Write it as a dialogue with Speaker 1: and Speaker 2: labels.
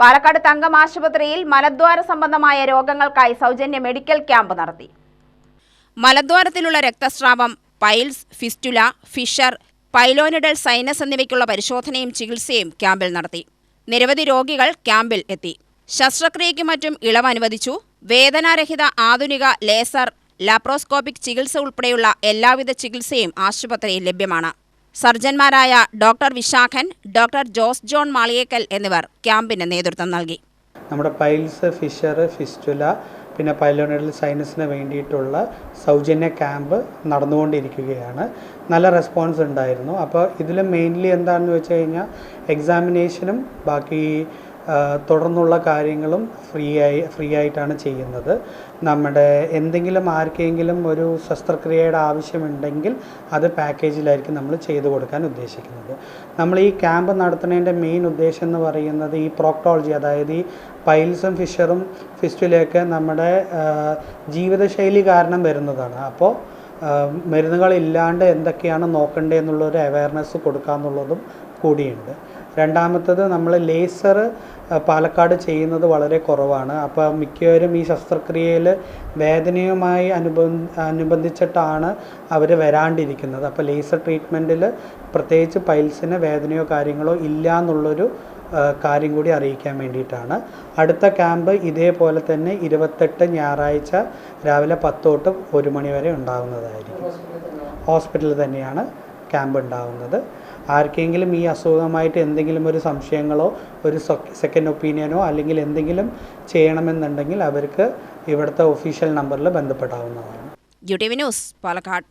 Speaker 1: പാലക്കാട് തങ്കം ആശുപത്രിയിൽ മലദ്വാര സംബന്ധമായ രോഗങ്ങൾക്കായി സൗജന്യ മെഡിക്കൽ ക്യാമ്പ് നടത്തി. മലദ്വാരത്തിലുള്ള രക്തസ്രാവം, piles, fistula, fissure, pilonidal sinus എന്നിവയ്ക്കുള്ള പരിശോധനയും ചികിത്സയും ക്യാമ്പിൽ നടത്തി. നിരവധി രോഗികൾ ക്യാമ്പിൽ എത്തി. ശസ്ത്രക്രിയയ്ക്ക് മറ്റും ഇളവ് അനുവദിച്ചു. വേദനാരഹിത ആധുനിക ലേസർ, ലാപ്രോസ്കോപ്പിക് ചികിത്സ ഉൾപ്പെടെയുള്ള എല്ലാവിധ ചികിത്സയും ആശുപത്രിയിൽ ലഭ്യമാണ്. സർജന്മാരായ ഡോക്ടർ വിശാഖൻ, ഡോക്ടർ ജോസ് ജോൺ മാളിയേക്കൽ എന്നിവർ ക്യാമ്പിന് നേതൃത്വം നൽകി.
Speaker 2: നമ്മുടെ പൈൽസ്, ഫിഷർ, ഫിസ്റ്റുല, പിന്നെ പൈലോനിഡൽ സൈനസിന് വേണ്ടിയിട്ടുള്ള സൗജന്യ ക്യാമ്പ് നടന്നുകൊണ്ടിരിക്കുകയാണ്. നല്ല റെസ്പോൺസ് ഉണ്ടായിരുന്നു. അപ്പോൾ ഇതിൽ മെയിൻലി എന്താണെന്ന് വെച്ച് കഴിഞ്ഞാൽ എക്സാമിനേഷനും ബാക്കി തുടർന്നുള്ള കാര്യങ്ങളും ഫ്രീ ആയിട്ടാണ് ചെയ്യുന്നത്. നമ്മുടെ എന്തെങ്കിലും ആർക്കെങ്കിലും ഒരു ശസ്ത്രക്രിയയുടെ ആവശ്യമുണ്ടെങ്കിൽ അത് പാക്കേജിലായിരിക്കും നമ്മൾ ചെയ്തു കൊടുക്കാൻ ഉദ്ദേശിക്കുന്നത്. നമ്മൾ ഈ ക്യാമ്പ് നടത്തുന്നതിൻ്റെ മെയിൻ ഉദ്ദേശം എന്ന് പറയുന്നത് ഈ പ്രോക്ടോളജി, അതായത് ഈ പൈൽസും ഫിഷറും ഫിസ്റ്റുലയൊക്കെ നമ്മുടെ ജീവിതശൈലി കാരണം വരുന്നതാണ്. അപ്പോൾ മരുന്നുകളില്ലാണ്ട് എന്തൊക്കെയാണ് നോക്കേണ്ടത് എന്നുള്ളൊരു അവയർനെസ് കൊടുക്കുക എന്നുള്ളതും കൂടിയുണ്ട്. രണ്ടാമത്തത്, നമ്മൾ ലേസർ പാലക്കാട് ചെയ്യുന്നത് വളരെ കുറവാണ്. അപ്പോൾ മിക്കവരും ഈ ശസ്ത്രക്രിയയിൽ വേദനയുമായി അനുബന്ധിച്ചിട്ടാണ് അവർ വരാണ്ടിരിക്കുന്നത്. അപ്പോൾ ലേസർ ട്രീറ്റ്മെൻറ്റിൽ പ്രത്യേകിച്ച് പൈൽസിന് വേദനയോ കാര്യങ്ങളോ ഇല്ല എന്നുള്ളൊരു കാര്യം കൂടി അറിയിക്കാൻ വേണ്ടിയിട്ടാണ്. അടുത്ത ക്യാമ്പ് ഇതേപോലെ തന്നെ 28 ഞായറാഴ്ച രാവിലെ 10 തൊട്ട് 1 മണി വരെ ഉണ്ടാകുന്നതായിരിക്കും. ഹോസ്പിറ്റലിൽ തന്നെയാണ് ക്യാമ്പ് ഉണ്ടാകുന്നത്. ആർക്കെങ്കിലും ഈ അസുഖമായിട്ട് എന്തെങ്കിലും ഒരു സംശയങ്ങളോ ഒരു സെക്കൻഡ് ഒപ്പീനിയനോ അല്ലെങ്കിൽ എന്തെങ്കിലും ചെയ്യണമെന്നുണ്ടെങ്കിൽ അവർക്ക് ഇവിടുത്തെ ഒഫീഷ്യൽ നമ്പറിൽ ബന്ധപ്പെടാവുന്നതാണ്.
Speaker 1: UTV news, Palakkad.